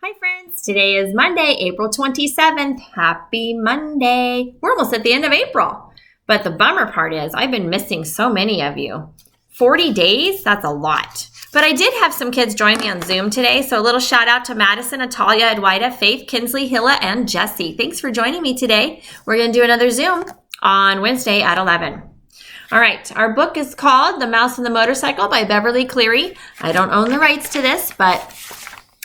Hi friends, today is Monday, April 27th. Happy Monday. We're almost at the end of April. But the bummer part is I've been missing so many of you. 40 days? That's a lot. But I did have some kids join me on Zoom today, so a little shout out to Madison, Natalia, Edwida, Faith, Kinsley, Hilla, and Jesse. Thanks for joining me today. We're going to do another Zoom on Wednesday at 11. All right, our book is called The Mouse and the Motorcycle by Beverly Cleary. I don't own the rights to this, but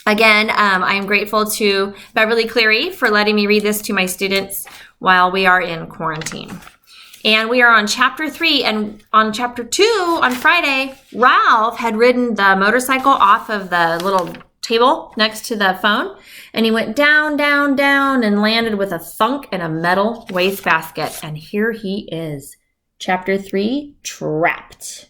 again, I am grateful to Beverly Cleary for letting me read this to my students while we are in quarantine. And we are on chapter 3, and on chapter 2 on Friday, Ralph had ridden the motorcycle off of the little table next to the phone, and he went down, down, down, and landed with a thunk in a metal wastebasket. And here he is. Chapter 3, Trapped.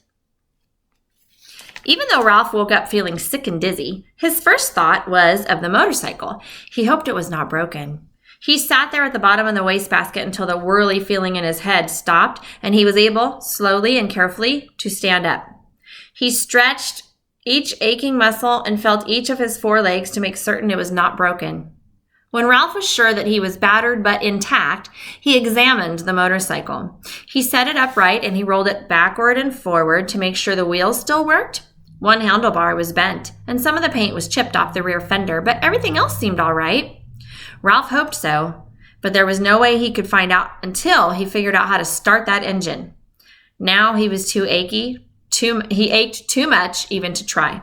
Even though Ralph woke up feeling sick and dizzy, his first thought was of the motorcycle. He hoped it was not broken. He sat there at the bottom of the wastebasket until the whirly feeling in his head stopped, and he was able, slowly and carefully, to stand up. He stretched each aching muscle and felt each of his forelegs to make certain it was not broken. When Ralph was sure that he was battered but intact, he examined the motorcycle. He set it upright and he rolled it backward and forward to make sure the wheels still worked. One handlebar was bent, and some of the paint was chipped off the rear fender, but everything else seemed all right. Ralph hoped so, but there was no way he could find out until he figured out how to start that engine. Now he was too achy. He ached too much even to try.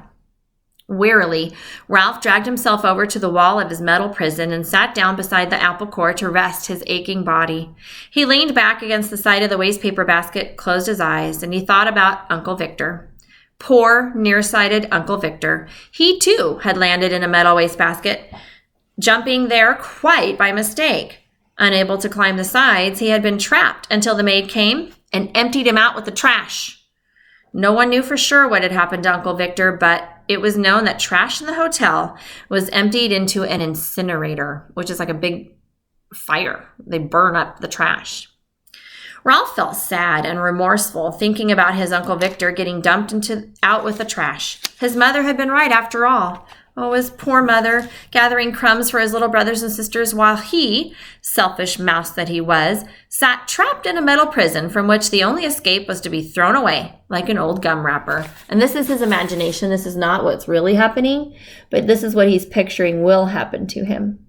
Wearily, Ralph dragged himself over to the wall of his metal prison and sat down beside the apple core to rest his aching body. He leaned back against the side of the wastepaper basket, closed his eyes, and he thought about Uncle Victor. Poor, nearsighted Uncle Victor. He, too, had landed in a metal wastebasket, jumping there quite by mistake. Unable to climb the sides, he had been trapped until the maid came and emptied him out with the trash. No one knew for sure what had happened to Uncle Victor, but it was known that trash in the hotel was emptied into an incinerator, which is like a big fire. They burn up the trash. Ralph felt sad and remorseful thinking about his Uncle Victor getting dumped out with the trash. His mother had been right after all. Oh, his poor mother, gathering crumbs for his little brothers and sisters while he, selfish mouse that he was, sat trapped in a metal prison from which the only escape was to be thrown away like an old gum wrapper. And this is his imagination. This is not what's really happening, but this is what he's picturing will happen to him.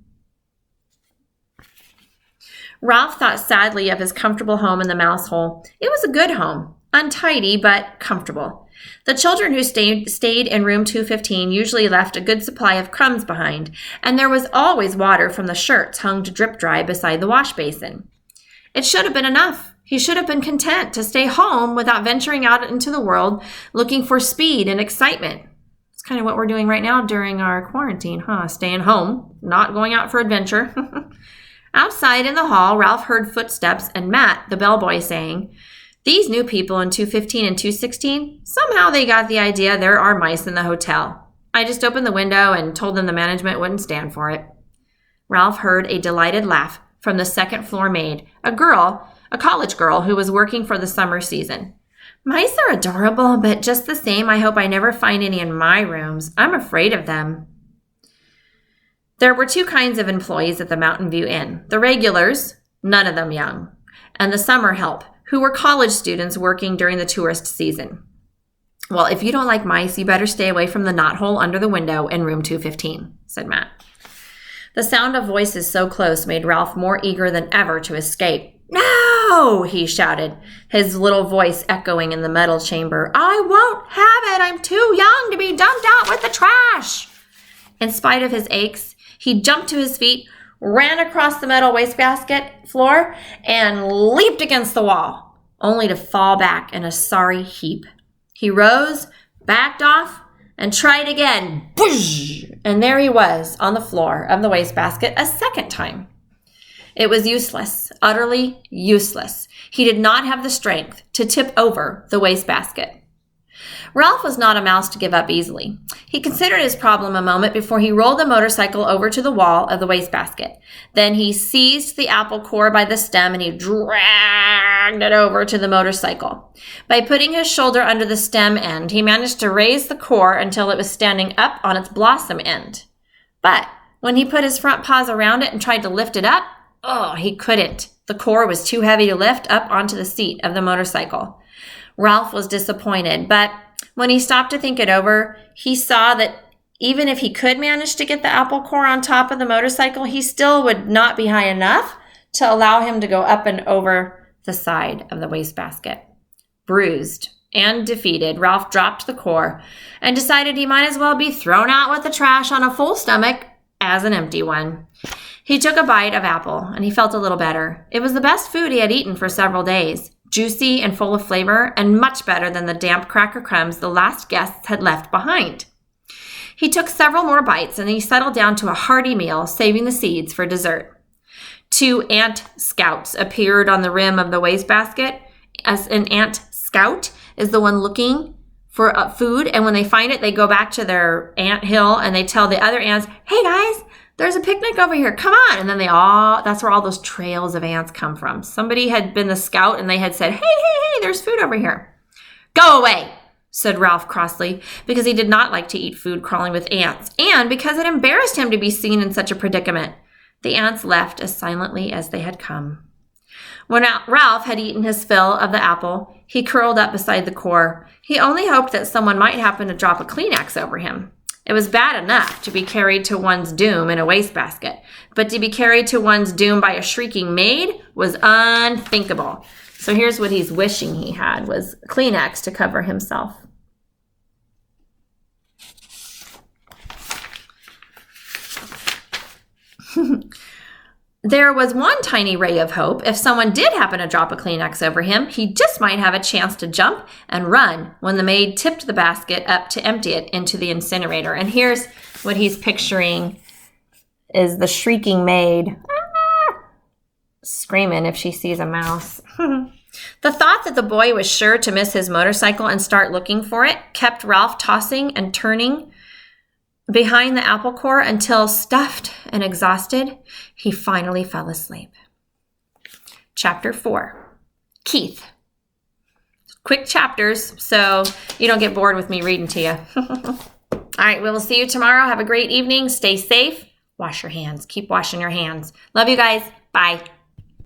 Ralph thought sadly of his comfortable home in the mouse hole. It was a good home, untidy but comfortable. The children who stayed in room 215 usually left a good supply of crumbs behind, and there was always water from the shirts hung to drip dry beside the wash basin. It should have been enough. He should have been content to stay home without venturing out into the world looking for speed and excitement. It's kind of what we're doing right now during our quarantine, Staying home, not going out for adventure. Outside in the hall, Ralph heard footsteps and Matt, the bellboy, saying, "These new people in 215 and 216, somehow they got the idea there are mice in the hotel. I just opened the window and told them the management wouldn't stand for it." Ralph heard a delighted laugh from the second floor maid, a college girl who was working for the summer season. "Mice are adorable, but just the same, I hope I never find any in my rooms. I'm afraid of them." There were two kinds of employees at the Mountain View Inn. The regulars, none of them young, and the summer help, who were college students working during the tourist season. "Well, if you don't like mice, you better stay away from the knothole under the window in room 215, said Matt. The sound of voices so close made Ralph more eager than ever to escape. "No!" he shouted, his little voice echoing in the metal chamber. "I won't have it! I'm too young to be dumped out with the trash!" In spite of his aches, he jumped to his feet, ran across the metal wastebasket floor, and leaped against the wall, only to fall back in a sorry heap. He rose, backed off, and tried again. Boosh! And there he was on the floor of the wastebasket a second time. It was useless, utterly useless. He did not have the strength to tip over the wastebasket. Ralph was not a mouse to give up easily. He considered his problem a moment before he rolled the motorcycle over to the wall of the wastebasket. Then he seized the apple core by the stem and he dragged it over to the motorcycle. By putting his shoulder under the stem end, he managed to raise the core until it was standing up on its blossom end. But When he put his front paws around it and tried to lift it up, he couldn't. The core was too heavy to lift up onto the seat of the motorcycle. Ralph was disappointed, but when he stopped to think it over, he saw that even if he could manage to get the apple core on top of the motorcycle, he still would not be high enough to allow him to go up and over the side of the wastebasket. Bruised and defeated, Ralph dropped the core and decided he might as well be thrown out with the trash on a full stomach as an empty one. He took a bite of apple and he felt a little better. It was the best food he had eaten for several days, juicy and full of flavor, and much better than the damp cracker crumbs the last guests had left behind. He took several more bites and he settled down to a hearty meal, saving the seeds for dessert. 2 ant scouts appeared on the rim of the wastebasket. As an ant scout is the one looking for food, and when they find it, they go back to their ant hill and they tell the other ants, "Hey guys, there's a picnic over here, come on." And then that's where all those trails of ants come from. Somebody had been the scout and they had said, hey, there's food over here. "Go away," said Ralph crossly, because he did not like to eat food crawling with ants, and because it embarrassed him to be seen in such a predicament. The ants left as silently as they had come. When Ralph had eaten his fill of the apple, he curled up beside the core. He only hoped that someone might happen to drop a Kleenex over him. It was bad enough to be carried to one's doom in a wastebasket, but to be carried to one's doom by a shrieking maid was unthinkable. So here's what he's wishing he had, was Kleenex to cover himself. There was one tiny ray of hope. If someone did happen to drop a Kleenex over him, he just might have a chance to jump and run when the maid tipped the basket up to empty it into the incinerator. And here's what he's picturing is the shrieking maid screaming if she sees a mouse. The thought that the boy was sure to miss his motorcycle and start looking for it kept Ralph tossing and turning behind the apple core until, stuffed and exhausted, he finally fell asleep. Chapter 4. Keith. Quick chapters, so you don't get bored with me reading to you. All right, we will see you tomorrow. Have a great evening. Stay safe. Wash your hands. Keep washing your hands. Love you guys. Bye.